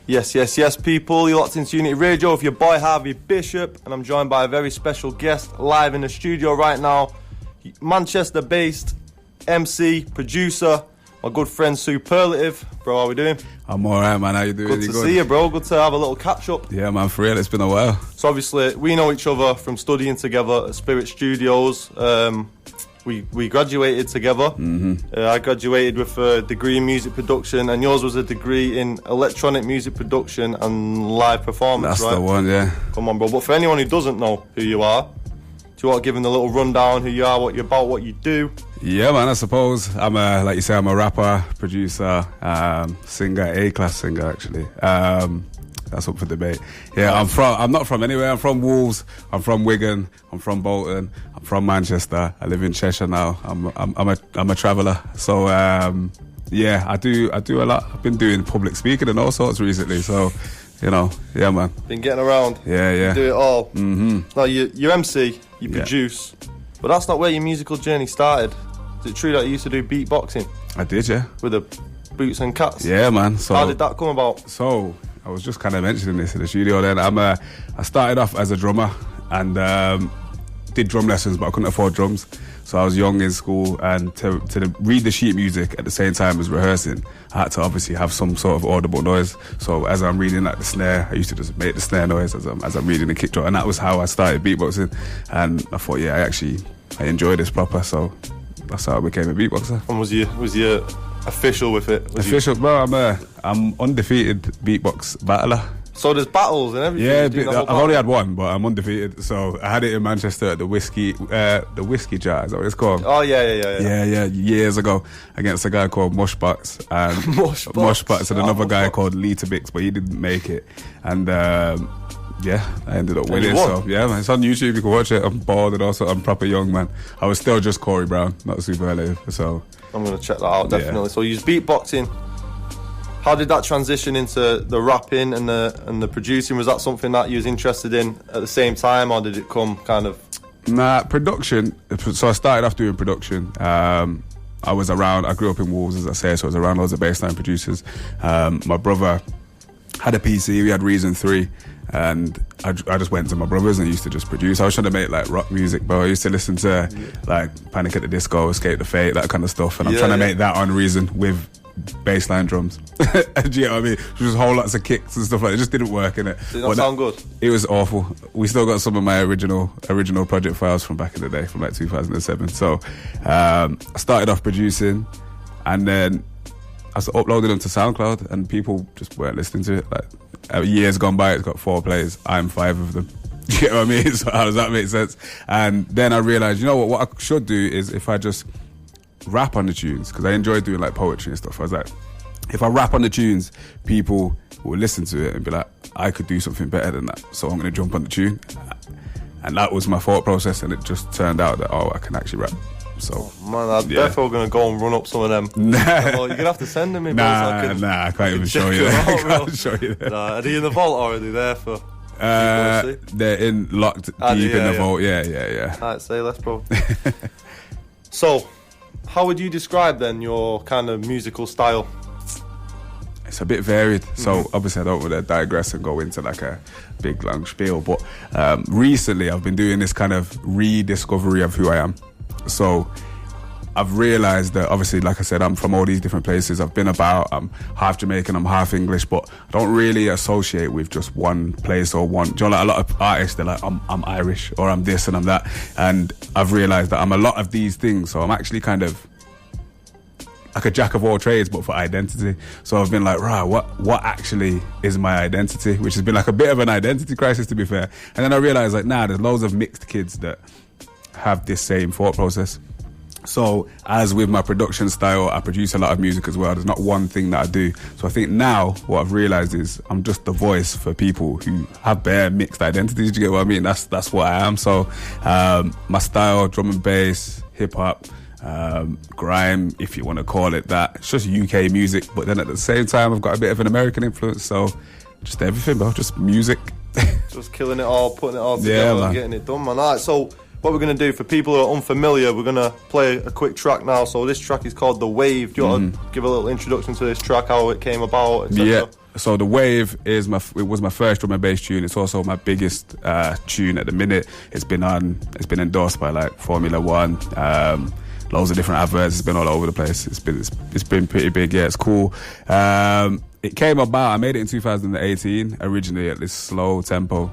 Yes, people. You're locked into Unity Radio with your boy Harvey Bishop, and I'm joined by a very special guest live in the studio right now. Manchester-based MC, producer, my good friend Superlative. Bro, how we doing? I'm alright, man. How you doing? Good to see you, bro. Good to have a little catch-up. Yeah, man, for real. It's been a while. So obviously, we know each other from studying together at Spirit Studios. We graduated together. I graduated with a degree in music production, and yours was a degree in electronic music production and live performance, That's right? the one, yeah. Come on, bro. But for anyone who doesn't know who you are, do you want to give them a little rundown who you are, what you're about, what you do? Yeah, man, I suppose. I'm like you say, I'm a rapper, producer, singer, A-class singer, actually. That's up for debate. Yeah, I'm not from anywhere. I'm from Wolves. I'm from Wigan. I'm from Bolton. I'm from Manchester. I live in Cheshire now. I'm a traveller. So yeah, I do a lot. I've been doing public speaking and all sorts recently. So you know, yeah, man. Been getting around. Yeah. You do it all. Now you MC, you produce, but that's not where your musical journey started. Is it true that you used to do beatboxing? I did, yeah. With the Boots and Cats? Yeah, man. So how did that come about? So I was just kind of mentioning this in the studio then. I started off as a drummer and did drum lessons, but I couldn't afford drums. So I was young in school, and to read the sheet music at the same time as rehearsing, I had to obviously have some sort of audible noise. So as I'm reading like the snare, I used to just make the snare noise as I'm reading the kick drum, and that was how I started beatboxing. And I thought, yeah, I enjoy this proper, so that's how I became a beatboxer. And was you official with it? Official, bro. I'm undefeated beatbox battler. So there's battles and everything. Yeah, I've only had one, but I'm undefeated. So I had it in Manchester at the whiskey jar. Is that what it's called? Oh yeah. Years ago, against a guy called Mushbox and Mushbox and another guy called Litabix, but he didn't make it. And yeah, I ended up winning. So yeah, man, it's on YouTube. You can watch it. I'm bald and also I'm proper young, man. I was still just Corey Brown, not Superlative. So I'm gonna check that out definitely. Yeah. So you use beatboxing. How did that transition into the rapping and the producing? Was that something that you was interested in at the same time, or did it come kind of? Nah, production. So I started off doing production. I grew up in Wolves, as I say, so I was around loads of bassline producers. My brother had a PC, we had Reason 3, and I just went to my brother's and used to just produce. I was trying to make like rock music, but I used to listen to like Panic at the Disco, Escape the Fate, that kind of stuff, and I'm trying to make that on Reason with bassline drums. Do you know what I mean? Just whole lots of kicks and stuff like that. It just didn't work, innit? Did that sound good? It was awful. We still got some of my original project files from back in the day, from like 2007. So I started off producing, and then I uploaded them to SoundCloud, and people just weren't listening to it. Like years gone by, it's got 4 plays. I'm 5 of them. Do you get what I mean? So how does that make sense? And then I realised, you know what I should do is if I just rap on the tunes, because I enjoy doing like poetry and stuff. I was like, if I rap on the tunes, people will listen to it and be like, I could do something better than that, so I'm going to jump on the tune. And that was my thought process, and it just turned out that I can actually rap. So man, I'm definitely going to go and run up some of them. Nah. You're going to have to send them in. Nah, I can't even show you that. I can't show you that. Nah, are they in the vault or are they there for? They're locked deep in the vault. Yeah. Alright, say less, bro. So, how would you describe then your kind of musical style? It's a bit varied. So obviously I don't want to digress and go into like a big long spiel, but recently I've been doing this kind of rediscovery of who I am. So I've realised that obviously, like I said, I'm from all these different places. I've been about, I'm half Jamaican, I'm half English, but I don't really associate with just one place or one. Do you know, like a lot of artists, they're like, I'm Irish, or I'm this and I'm that. And I've realised that I'm a lot of these things. So I'm actually kind of like a jack of all trades, but for identity. So I've been like, right, what actually is my identity? Which has been like a bit of an identity crisis, to be fair. And then I realised like, there's loads of mixed kids that have this same thought process. So as with my production style, I produce a lot of music as well. There's not one thing that I do. So I think now what I've realised is I'm just the voice for people who have bare mixed identities. Do you get what I mean? That's what I am. So my style, drum and bass, hip hop, grime, if you want to call it that. It's just UK music, but then at the same time I've got a bit of an American influence. So just everything, bro. Just music. Just killing it all, putting it all together and getting it done, man. All right, so what we're going to do for people who are unfamiliar, we're going to play a quick track now. So this track is called The Wave. Do you want to give a little introduction to this track, how it came about, etc.? Yeah. So The Wave is it was my first drum and bass tune. It's also my biggest tune at the minute. It's been endorsed by like Formula One, loads of different adverts. It's been all over the place. It's been pretty big. Yeah, it's cool. It came about. I made it in 2018 originally at this slow tempo.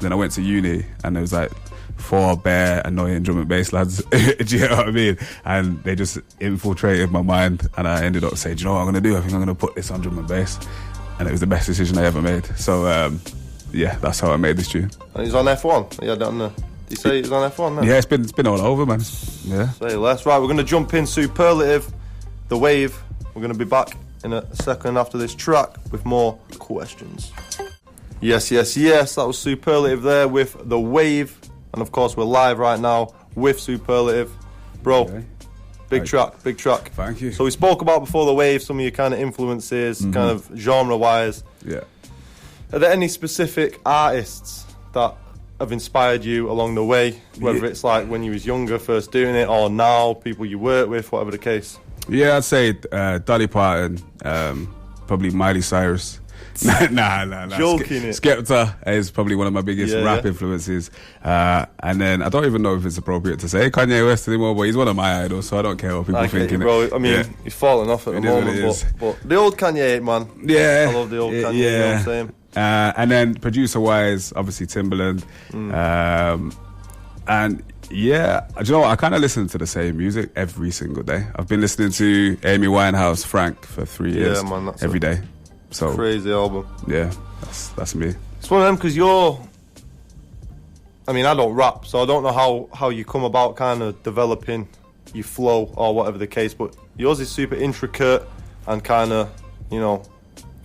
Then I went to uni and there was like 4 bare annoying drum and bass lads. Do you know what I mean? And they just infiltrated my mind, and I ended up saying, do you know what I'm gonna do? I think I'm gonna put this on drum and bass. And it was the best decision I ever made. So, yeah, that's how I made this tune. And he's on F1? Yeah, did you say he's on F1 now? Yeah, it's been all over, man. Yeah. Say less. Right, we're going to jump in Superlative, The Wave. We're going to be back in a second after this track with more questions. Yes. That was Superlative there with The Wave. And, of course, we're live right now with Superlative. Bro. Okay. Big track. Thank you. So we spoke about before The Wave, some of your kind of influences, kind of genre-wise. Yeah. Are there any specific artists that have inspired you along the way? Whether it's like when you was younger, first doing it, or now, people you work with, whatever the case. Yeah, I'd say Dolly Parton, probably Miley Cyrus. Nah. Joking Skepta is probably one of my biggest rap influences. And then I don't even know if it's appropriate to say Kanye West anymore, but he's one of my idols, so I don't care what people think. Bro, I mean, he's falling off at the moment, but the old Kanye, man. Yeah. I love the old Kanye, you know what I'm saying? And then producer-wise, obviously Timbaland. And yeah, do you know what? I kind of listen to the same music every single day. I've been listening to Amy Winehouse, Frank for 3 years. Yeah, man, that's every day. So crazy album. Yeah, that's me. It's one of them because I mean, I don't rap, so I don't know how you come about kind of developing your flow or whatever the case, but yours is super intricate and kind of, you know,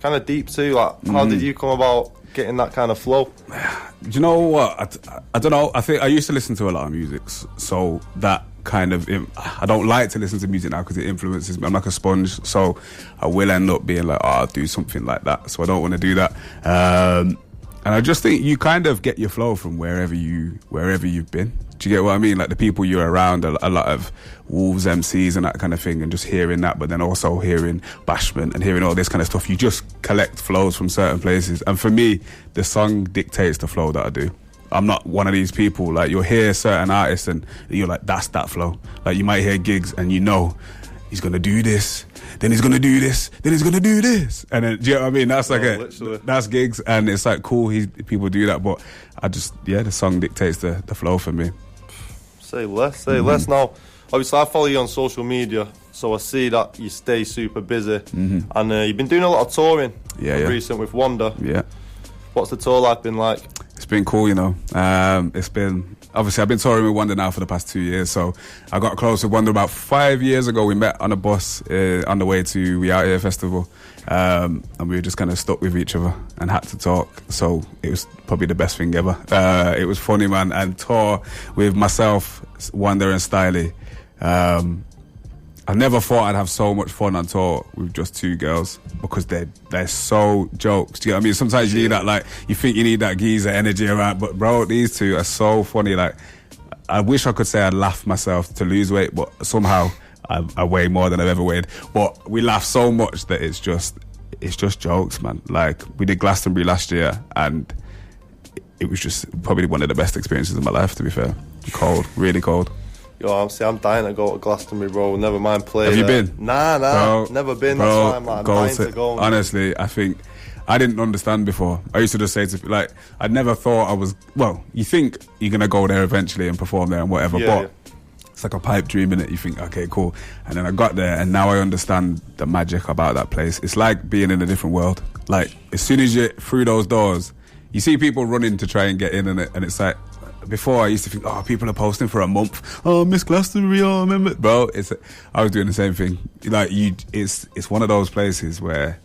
kind of deep too. Like, how did you come about getting that kind of flow? Do you know what? I don't know. I think I used to listen to a lot of music, so that kind of, I don't like to listen to music now because it influences me. I'm like a sponge, so I will end up being like, I'll do something like that. So I don't want to do that. And I just think you kind of get your flow from wherever you've been. Do you get what I mean? Like the people you're around, a lot of Wolves MCs and that kind of thing, and just hearing that, but then also hearing Bashment and hearing all this kind of stuff. You just collect flows from certain places. And for me, the song dictates the flow that I do. I'm not one of these people, like you'll hear certain artists and you're like, that's that flow. Like you might hear Gigs and you know, he's gonna do this, then he's gonna do this, then he's gonna do this. And then, do you know what I mean? That's like that's Gigs, and it's like cool, people do that, but I just, the song dictates the flow for me. Say less now. Obviously, I follow you on social media, so I see that you stay super busy. And you've been doing a lot of touring recent with OneDa. Yeah. What's the tour life been like? It's been cool, you know. It's been, obviously I've been touring with OneDa now for the past 2 years, so I got close with OneDa about 5 years ago. We met on a bus on the way to We Out Here Festival, and we were just kind of stuck with each other and had to talk, so it was probably the best thing ever. It was funny, man, and tour with myself, OneDa and Stylie. I never thought I'd have so much fun on tour with just 2 girls, because they're so jokes. Do you know what I mean? Sometimes you need that, like, you think you need that geezer energy around, but bro, these 2 are so funny. Like, I wish I could say I'd laugh myself to lose weight, but somehow I weigh more than I've ever weighed. But we laugh so much that it's just jokes, man. Like, we did Glastonbury last year, and it was just probably one of the best experiences of my life, to be fair. Cold, really cold. Yo, I'm dying to go to Glastonbury, bro. Never mind playing. Have you been? Nah, bro, never been. That's why I'm dying to go. Honestly, I think I didn't understand before. I used to just say to, like, I never thought I was, well, you think you're going to go there eventually and perform there and whatever, but it's like a pipe dream, innit? You think, okay, cool. And then I got there, and now I understand the magic about that place. It's like being in a different world. Like, as soon as you're through those doors, you see people running to try and get in, and it's like, before I used to think, oh, people are posting for a month. Oh, Miss Glastonbury, oh, remember? Bro, I was doing the same thing. Like, it's one of those places where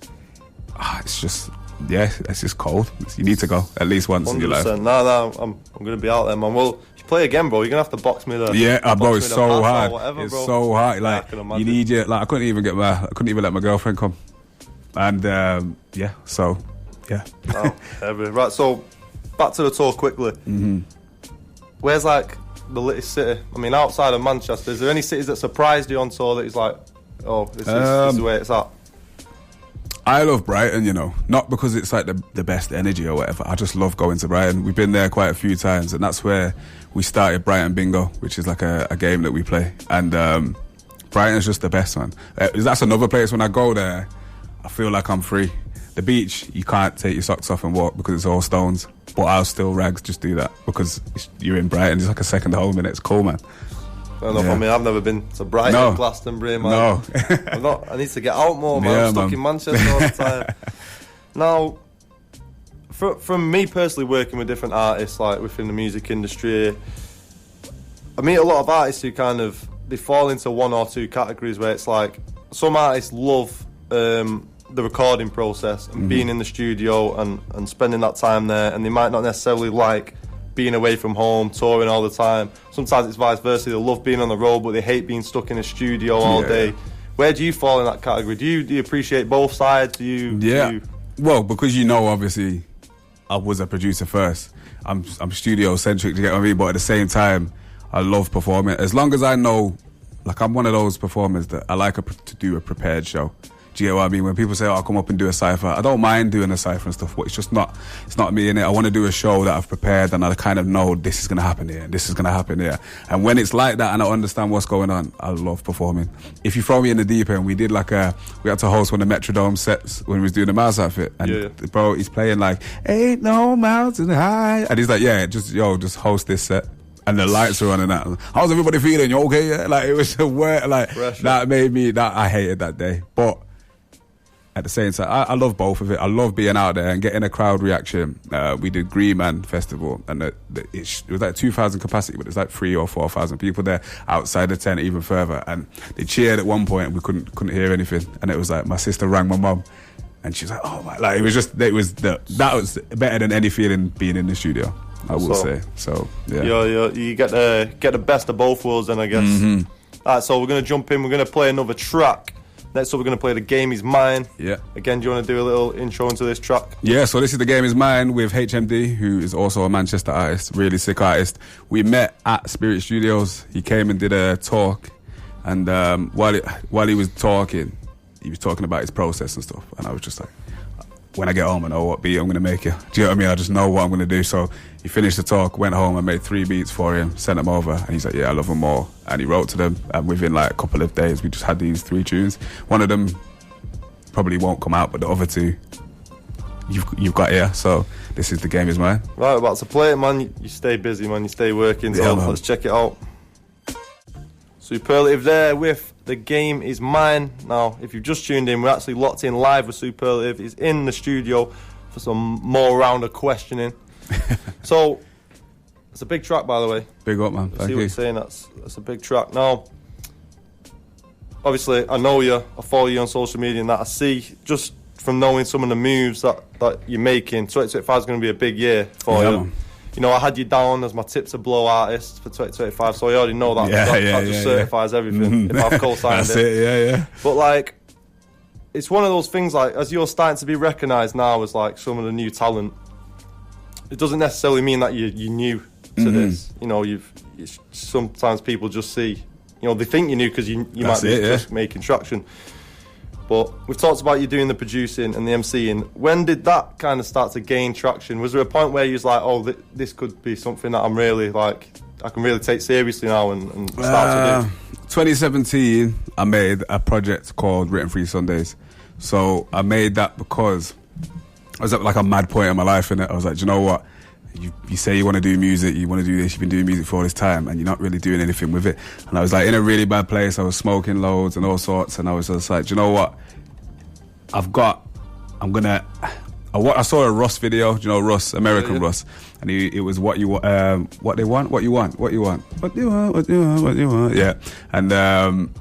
it's just, it's just cold. You need to go at least once 100%. In your life. No, I'm going to be out there, man. Well, if you play again, bro, you're going to have to box me the... Yeah, bro, it's so hard. Whatever, it's bro. so hard. Like, you need your... Like, I couldn't even let my girlfriend come. And, so, yeah. Oh, heavy. Right, so, back to the tour quickly. Where's, like, the latest city? I mean, outside of Manchester, is there any cities that surprised you on tour that is like, oh, this is the way it's at? I love Brighton, you know, not because it's like the best energy or whatever. I just love going to Brighton. We've been there quite a few times, and that's where we started Brighton Bingo, which is like a game that we play. And Brighton's just the best, man. That's another place when I go there, I feel like I'm free. The beach, you can't take your socks off and walk because it's all stones. But I'll still rags just do that because you're in Brighton. It's like a second home and it's cool, man. Fair enough. I mean, I've never been to Brighton, Glastonbury, man. No. I need to get out more, man. I'm stuck in Manchester all the time. Now, from me personally working with different artists, like within the music industry, I meet a lot of artists who kind of, they fall into one or two categories where it's like, some artists love the recording process and being in the studio and spending that time there, and they might not necessarily like being away from home, touring all the time. Sometimes it's vice versa. They love being on the road, but they hate being stuck in a studio all day. Where do you fall in that category? Do you appreciate both sides? Well, because obviously, I was a producer first. I'm studio centric, to get what I mean. But at the same time, I love performing. As long as I know, like I'm one of those performers that I like to do a prepared show. Do you get what I mean? When people say, oh, I'll come up and do a cypher, I don't mind doing a cypher and stuff, but it's not me in it. I want to do a show that I've prepared and I kind of know this is going to happen here, this is going to happen here. And when it's like that and I understand what's going on, I love performing. If you throw me in the deep end, we had to host one of the Metrodome sets when we was doing the Mouse outfit. And bro, he's playing like, ain't no mountain high. And he's like, just host this set. And the lights are on and that. How's everybody feeling? You okay? Yeah? Like, it was a word, like, pressure. That made me, I hated that day. But at the same time, I love both of it. I love being out there and getting a crowd reaction. We did Green Man Festival, and it was like 2,000 capacity, but there's like 3,000 or 4,000 people there outside the tent, even further. And they cheered at one point, and we couldn't hear anything. And it was like my sister rang my mum, and she was like, "Oh my!" Like that was better than any feeling being in the studio. I would say so. Yeah, you get the best of both worlds, then I guess. Mm-hmm. All right, so we're gonna jump in. We're gonna play another track. Next up, we're going to play The Game Is Mine. Yeah. Again, do you want to do a little intro into this track? Yeah, so this is The Game Is Mine with HMD, who is also a Manchester artist, really sick artist. We met at Spirit Studios. He came and did a talk, and while he was talking, he was talking about his process and stuff, and I was just like, when I get home, I know what beat I'm going to make you. Do you know what I mean? I just know what I'm going to do. So he finished the talk, went home, I made 3 beats for him, sent them over, and he's like, yeah, I love them more. And he wrote to them, and within like a couple of days, we just had these 3 tunes. One of them probably won't come out, but the other 2, you've got here. So this is The Game Is Mine. Right, about to play it, man. You stay busy, man. You stay working. So let's check it out. Superlative there with The Game Is Mine. Now, if you've just tuned in, we're actually locked in live with Superlative. He's in the studio for some more round of questioning. So, it's a big track, by the way. Big up, man. Thank you. See what you're saying. That's a big track. Now, obviously, I know you. I follow you on social media and that. I see, just from knowing some of the moves that you're making, 2025 is going to be a big year for you. Man. You know, I had you down as my Tip to Blow artist for 2025, so I already know that. That just certifies everything if I've co-signed That's it. But, like, it's one of those things, like, as you're starting to be recognised now as, like, some of the new talent, it doesn't necessarily mean that you're new to this. You know, sometimes people just see, you know, they think you're new because you might be just making traction. But we've talked about you doing the producing and the MCing. When did that kind of start to gain traction? Was there a point where you was like, oh, this could be something that I'm really, like, I can really take seriously now and start to do? 2017, I made a project called Written Free Sundays. So I made that because I was at like a mad point in my life, innit? I was like, do you know what? You say you want to do music, you want to do this, you've been doing music for all this time, and you're not really doing anything with it. And I was like in a really bad place. I was smoking loads and all sorts, and I was just like, do you know what? I saw a Russ video, do you know Russ, American Russ, and it was what you want, yeah. And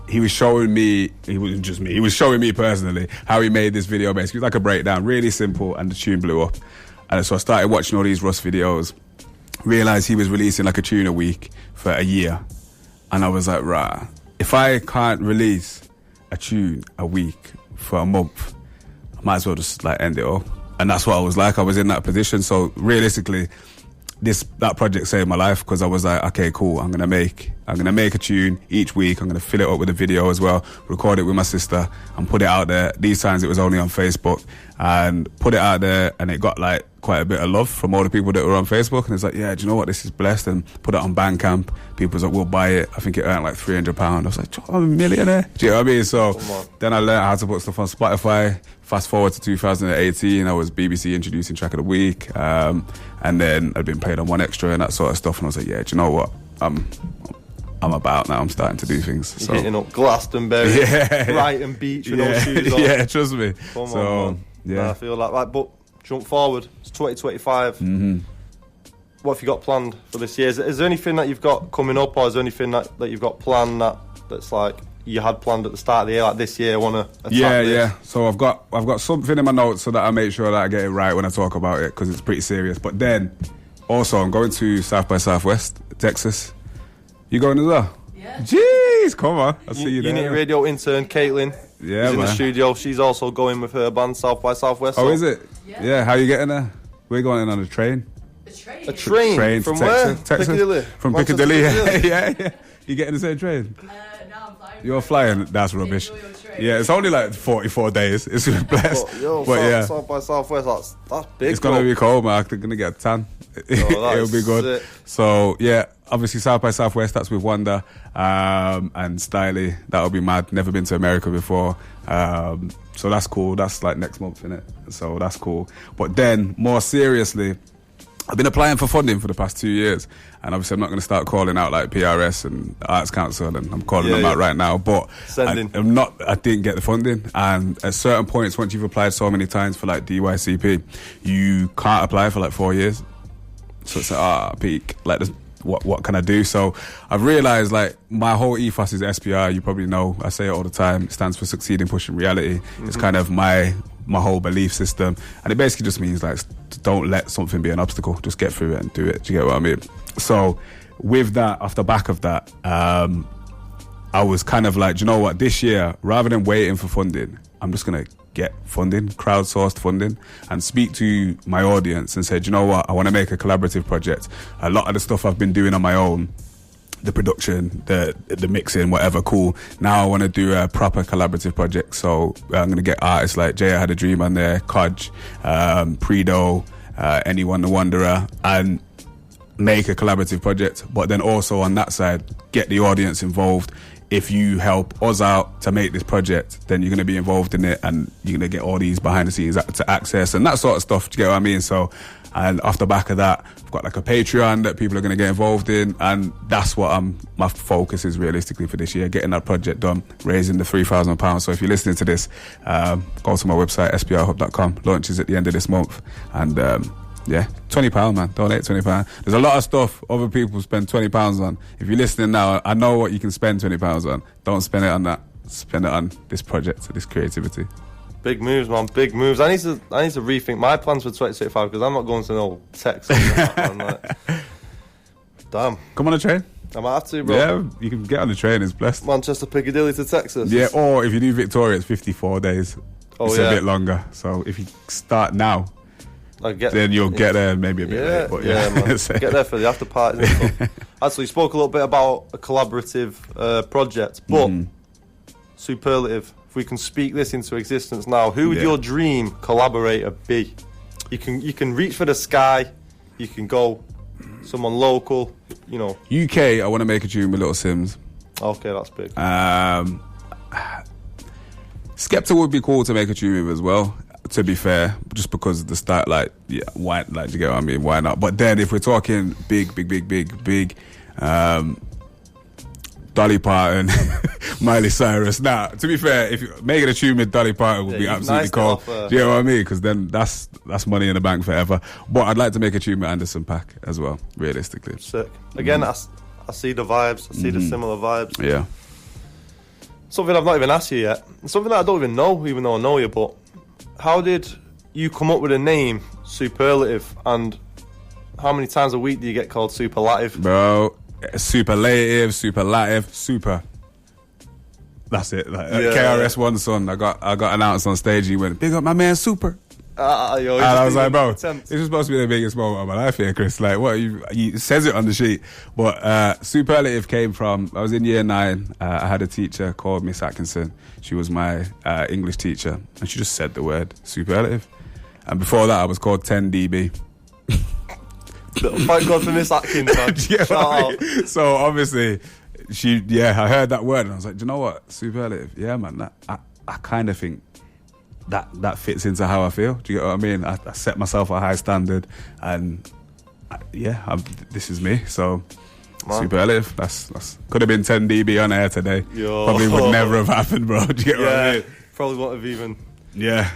he was showing me, he wasn't just me, he was showing me personally how he made this video. Basically, it was like a breakdown, really simple, and the tune blew up. And so I started watching all these Russ videos, realised he was releasing like a tune a week for a year. And I was like, right, if I can't release a tune a week for a month, I might as well just like end it all. And that's what I was like. I was in that position. So realistically, that project saved my life, because I was like, okay, cool, I'm gonna make a tune each week. I'm gonna fill it up with a video as well, record it with my sister, and put it out there. These times it was only on Facebook, and put it out there, and it got like quite a bit of love from all the people that were on Facebook. And it's like, yeah, do you know what, this is blessed. And put it on Bandcamp. People was like, we'll buy it. I think it earned like £300. I was like, I'm a millionaire. Do you know what I mean? So then I learned how to put stuff on Spotify. Fast forward to 2018, I was BBC introducing track of the week, and then I'd been paid on One Extra and that sort of stuff. And I was like, yeah, do you know what, I'm about now. I'm starting to do things. So. You're hitting up Glastonbury, Brighton Beach with no shoes on. Yeah, trust me. Come on, man. Yeah, I feel like that. But jump forward, it's 2025. What have you got planned for this year? Is there anything that you've got coming up, or is there anything that you've got planned that's like you had planned at the start of the year, like this year I want to attack this? Yeah. So I've got something in my notes so that I make sure that I get it right when I talk about it, because it's pretty serious. But then also I'm going to South by Southwest, Texas. You going as well? Yeah. Jeez, come on. I'll see you there. Unity Radio intern Caitlin is in the studio. She's also going with her band South by Southwest. Oh, is it? Yeah. How are you getting there? We're going in on a train. A train? From where? Texas. Piccadilly? From Piccadilly. Yeah. You getting the same train? No, I'm flying. You're flying? That's rubbish. Yeah, it's only like 44 days. It's blessed. But South by Southwest, that's big. It's going to be cold, man. I'm going to get a tan. It'll be good. Sick. So, yeah, obviously South by Southwest, that's with OneDa and Stylie. That'll be mad. Never been to America before. So that's cool. That's like next month, innit? So that's cool. But then, more seriously, I've been applying for funding for the past 2 years, and obviously I'm not going to start calling out like PRS and Arts Council, and I'm calling them out right now, but I didn't get the funding. And at certain points, once you've applied so many times for like DYCP, you can't apply for like 4 years. So it's like, peak, like what can I do? So I've realised like my whole ethos is SPR. You probably know, I say it all the time. It stands for Succeeding Pushing Reality. It's kind of my whole belief system, and it basically just means like don't let something be an obstacle, just get through it and do it. Do you get what I mean? So with that, off the back of that, I was kind of like, do you know what, this year, rather than waiting for funding, I'm just gonna get funding, crowdsourced funding, and speak to my audience and say, do you know what, I want to make a collaborative project. A lot of the stuff I've been doing on my own, the production, the mixing, whatever, cool. Now I want to do a proper collaborative project. So I'm going to get artists like Jay I Had a Dream on there, Kodge, Predo, Anyone the Wanderer, and make a collaborative project. But then also on that side, get the audience involved. If you help us out to make this project, then you're going to be involved in it, and you're going to get all these behind the scenes to access and that sort of stuff. Do you get what I mean? So, and off the back of that, I've got like a Patreon that people are going to get involved in, and that's what my focus is realistically for this year, getting that project done, raising the £3,000. So if you're listening to this, go to my website, sprhub.com. Launches at the end of this month, and yeah, £20, man. Donate £20. There's a lot of stuff other people spend £20 on. If you're listening now, I know what you can spend £20 on. Don't spend it on that. Spend it on this project, this creativity. Big moves, man. Big moves. I need to rethink my plans for 2025, because I'm not going to no Texas. Damn. Come on a train. I might have to, bro. Yeah, you can get on the train. It's blessed. Manchester Piccadilly to Texas. Yeah, or if you do Victoria, it's 54 days. It's a bit longer. So if you start now, then you'll get there maybe a bit late. But man. Get there for the after parties and stuff. Actually, you spoke a little bit about a collaborative project, but Superlative, if we can speak this into existence now, who would your dream collaborator be? You can reach for the sky, you can go someone local, you know. UK, I want to make a tune with Little Sims. Okay, that's big. Skepta would be cool to make a tune with as well, to be fair, just because of the start, why, do you get what I mean? Why not? But then if we're talking big, Dolly Parton, Miley Cyrus. Now, to be fair, if you're making a tune with Dolly Parton would be absolutely cool. Do you know what I mean? Because then that's money in the bank forever. But I'd like to make a tune with Anderson .Paak as well, realistically. Sick. Again, I see the vibes. I see the similar vibes. Yeah. Something I've not even asked you yet. Something that I don't even know, even though I know you, but how did you come up with a name, Superlative, and how many times a week do you get called Superlative? Bro, Superlative, Super. That's it. KRS One son, I got announced on stage. He went, big up my man Super. Yo, and I was like, bro, attempt. this is supposed to be the biggest moment of my life here, Chris. Like, what? You says it on the sheet. But Superlative came from, I was in year 9. I had a teacher called Miss Atkinson. She was my English teacher. And she just said the word Superlative. And before that, I was called 10dB. Thank God for Miss Atkins, man. Yeah, Shout out. So obviously, I heard that word and I was like, do you know what? Superlative. Yeah, man. I kind of think that fits into how I feel. Do you get what I mean? I set myself a high standard, and this is me. So man. Superlative. That's could have been 10dB on air today. Yo. Probably would never have happened, bro. Do you get what I mean? Probably wouldn't have even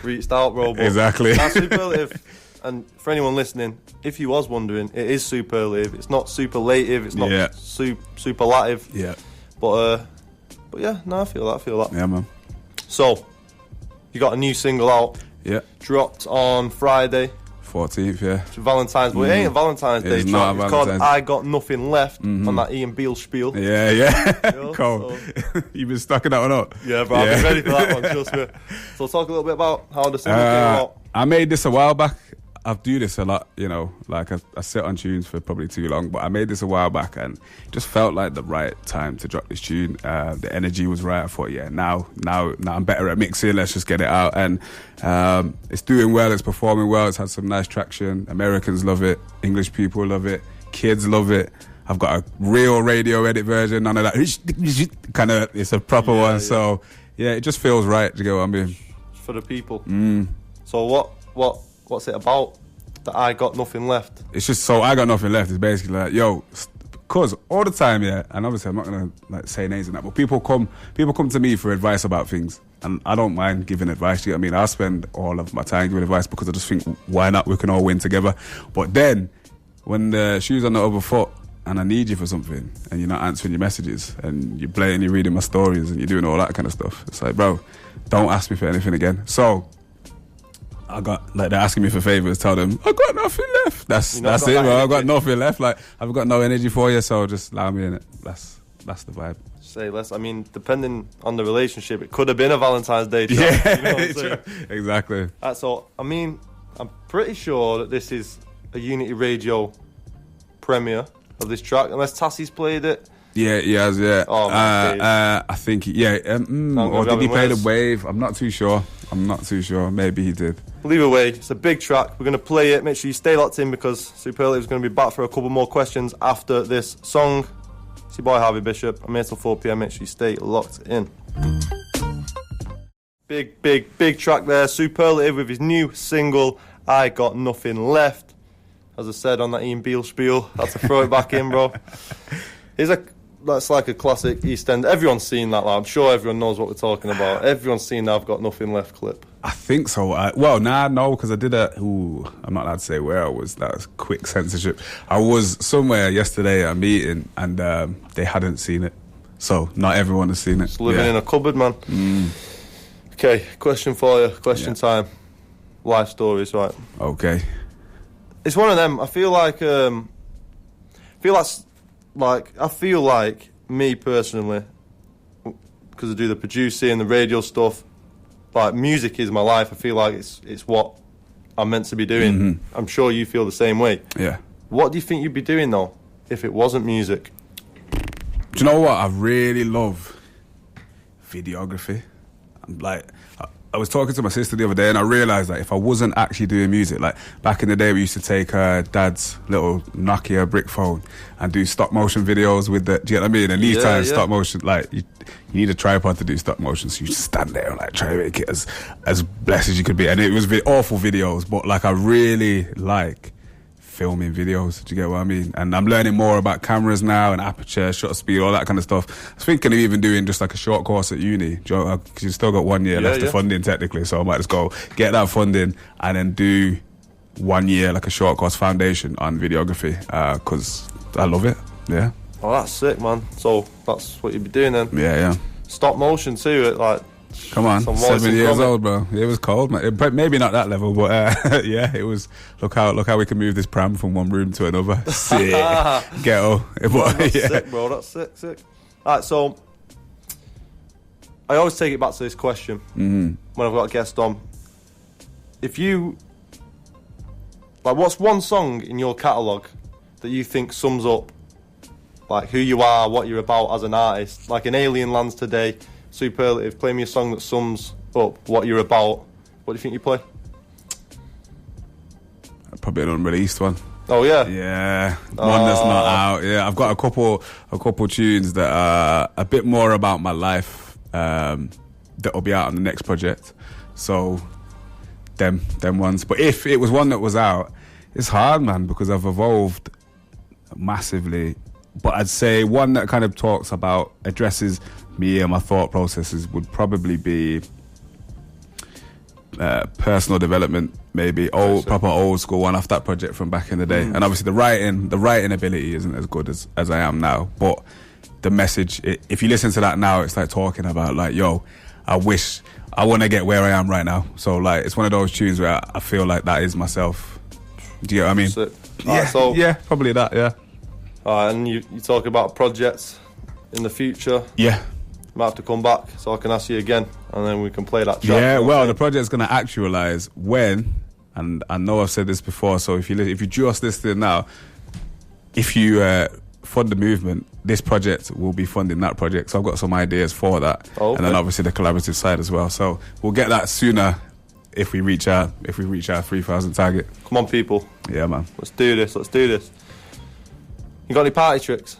reached out, bro. But exactly. That's Superlative. And for anyone listening, if you was wondering, it is Superlative. It's not Superlative. It's not Superlative. Yeah. But yeah, no, I feel that. Yeah, man. So, you got a new single out. Yeah. Dropped on Friday. 14th, yeah. It's Valentine's, but it ain't a Valentine's Day track. It's called I Got Nothing Left on that Ian Beale spiel. Yeah. Yo, cool. So. You've been stuck in that one up? Yeah, bro, I've been ready for that one, trust me. So talk a little bit about how the single came out. I made this a while back. I do this a lot, you know, like I sit on tunes for probably too long, but I made this a while back and it just felt like the right time to drop this tune. The energy was right. I thought, now I'm better at mixing, let's just get it out. And it's doing well, it's performing well, it's had some nice traction. Americans love it, English people love it, kids love it. I've got a real radio edit version, none of that kind of, it's a proper one. Yeah. So yeah, it just feels right, do you get what I mean? For the people. So what's it about? That I Got Nothing Left. It's just so I got nothing left. It's basically like, yo, cause all the time, and obviously I'm not gonna like say names and that, but people come to me for advice about things, and I don't mind giving advice. You know what I mean? I spend all of my time giving advice because I just think, why not? We can all win together. But then when the shoe's on the other foot and I need you for something, and you're not answering your messages, and you're blatantly reading my stories, and you're doing all that kind of stuff, it's like, bro, don't ask me for anything again. So I got, like, they're asking me for favours, tell them, I got nothing left. That's it, bro. I got nothing left. Like, I've got no energy for you, so just allow me in it. That's the vibe. Say less. I mean, depending on the relationship, it could have been a Valentine's Day track. Yeah, you know what I'm saying? Exactly. So, I mean, I'm pretty sure that this is a Unity Radio premiere of this track, unless Tassie's played it. Yeah, he has, yeah. Oh, I think, or did he play the wave? I'm not too sure. Maybe he did. Well, either way, it's a big track. We're going to play it. Make sure you stay locked in because Superlative's going to be back for a couple more questions after this song. It's your boy Harvey Bishop. I'm here till 4 p.m. Make sure you stay locked in. Big track there. Superlative with his new single, I Got Nothing Left. As I said on that Ian Beale spiel, had to throw it back in, bro. That's like a classic East End. Everyone's seen that. Like, I'm sure everyone knows what we're talking about. Everyone's seen that I've Got Nothing Left clip. I think so. No, because I did I'm not allowed to say where I was. That was quick censorship. I was somewhere yesterday at a meeting and they hadn't seen it. So not everyone has seen it. Just living in a cupboard, man. Okay, question for you. Question time. Life stories, right? Okay. It's one of them. I feel like me personally, because I do the producing and the radio stuff, like music is my life. I feel like it's what I'm meant to be doing. I'm sure you feel the same way. Yeah. What do you think you'd be doing though if it wasn't music? Do you know what? I really love videography. I was talking to my sister the other day and I realised that if I wasn't actually doing music, like back in the day we used to take Dad's little Nokia brick phone and do stop motion videos with the, do you get what I mean? And these times stop motion, like you need a tripod to do stop motion, so you just stand there and like try to make it as blessed as you could be. And it was awful videos, but like I really like filming videos, do you get what I mean? And I'm learning more about cameras now and aperture, shutter speed, all that kind of stuff. I was thinking of even doing just like a short course at uni, because you've still got 1 year left of funding technically, so I might just go get that funding and then do 1 year like a short course foundation on videography, because I love it. Yeah. Oh, that's sick, man. So that's what you'd be doing then? Yeah. Stop motion too, like. Come on, 7 years old, bro. It was cold, man. Maybe not that level, but yeah, it was. Look how we can move this pram from one room to another. Sick, ghetto. That's sick, bro. That's sick. All right, so I always take it back to this question when I've got a guest on. If you Like, what's one song in your catalogue that you think sums up, like, who you are, what you're about as an artist? Like, in Alien Lands today, Superlative, play me a song that sums up what you're about. What do you think you play? Probably an unreleased one. Oh, yeah? Yeah, one that's not out. Yeah, I've got a couple tunes that are a bit more about my life that will be out on the next project. So, them ones. But if it was one that was out, it's hard, man, because I've evolved massively. But I'd say one that kind of talks about, addresses me and my thought processes would probably be personal development, maybe proper old school one off that project from back in the day. And obviously the writing ability isn't as good as I am now, but the message, if you listen to that now, it's like talking about like, yo, I wish I want to get where I am right now. So like, it's one of those tunes where I feel like that is myself. Do you get what I mean? Yeah, probably that. Yeah. And you talk about projects in the future. Yeah. Might have to come back so I can ask you again, and then we can play that track. Yeah, well, the project's going to actualise when, and I know I've said this before, so if you just listening now, if you fund the movement, this project will be funding that project. So I've got some ideas for that. Okay. And then obviously the collaborative side as well. So we'll get that sooner if we reach our 3,000 target. Come on, people. Yeah, man. Let's do this. You got any party tricks?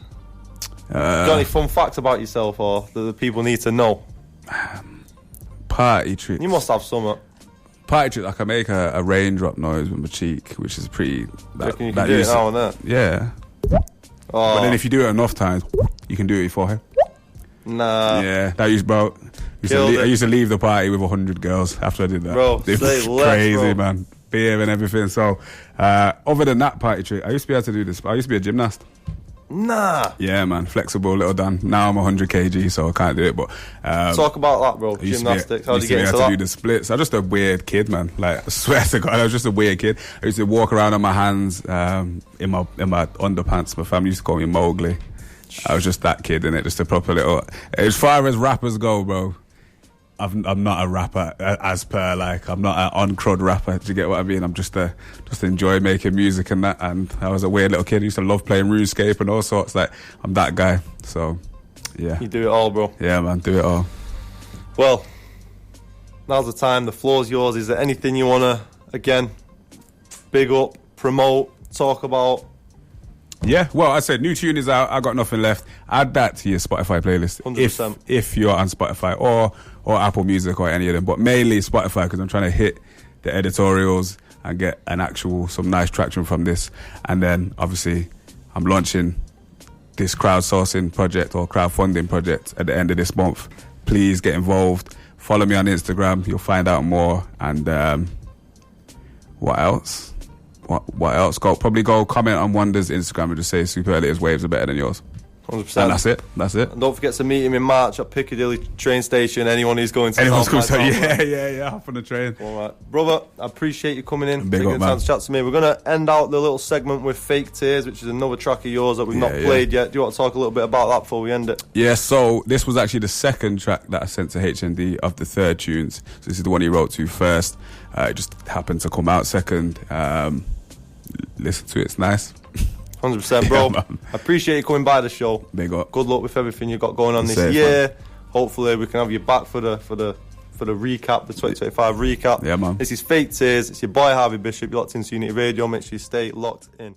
Got any fun facts about yourself or that the people need to know? Party tricks. You must have some. Party tricks, I can make a raindrop noise with my cheek, which is pretty... You can do it now and then? Yeah. But then if you do it enough times, you can do it beforehand. Nah. Yeah, that used, bro. I used to leave the party with 100 girls after I did that. Bro, it was crazy, man. Beer and everything. So, other than that party trick, I used to be able to do this. I used to be a gymnast. Nah. Yeah, man. Flexible, little Dan. Now I'm 100 kg, so I can't do it. But talk about that, bro. Gymnastics. How did you get into that? To do the splits. I'm just a weird kid, man. Like, I swear to God, I was just a weird kid. I used to walk around on my hands in my underpants. My family used to call me Mowgli. I was just that kid, innit? Just a proper little... As far as rappers go, bro, I'm not a rapper as per, like, I'm not an on-crud rapper. Do you get what I mean? I'm just enjoy making music and that. And I was a weird little kid. I used to love playing RuneScape and all sorts. Like, I'm that guy. So, yeah. You do it all, bro. Yeah, man, do it all. Well, now's the time. The floor's yours. Is there anything you want to, again, big up, promote, talk about? Yeah, well, I said new tune is out. I got nothing left. Add that to your Spotify playlist 100%. if you're on Spotify or Apple Music or any of them, but mainly Spotify because I'm trying to hit the editorials and get some nice traction from this. And then obviously I'm launching this crowdsourcing project or crowdfunding project at the end of this month. Please get involved. Follow me on Instagram. You'll find out more. And what else? What else? Probably go comment on OneDa's Instagram and just say Superlative's waves are better than yours. 100%. And that's it. And don't forget to meet him in March at Piccadilly train station. Anyone who's going to yeah, hop on the train. All right. Brother, I appreciate you coming in. Big taking up, the time man. to chat to me. We're going to end out the little segment with Fake Tears, which is another track of yours that we've not played yet. Do you want to talk a little bit about that before we end it? Yeah, so this was actually the second track that I sent to HND of the third tunes. So this is the one he wrote to first. It just happened to come out second. Listen to it, it's nice. 100%, bro. Yeah, I appreciate you coming by the show. Big up. Good luck with everything you've got going on this Safe, year. man. Hopefully we can have you back for the recap, the 2025 recap. Yeah, man. This is Fake Tears. It's your boy Harvey Bishop. You're locked into Unity Radio. Make sure you stay locked in.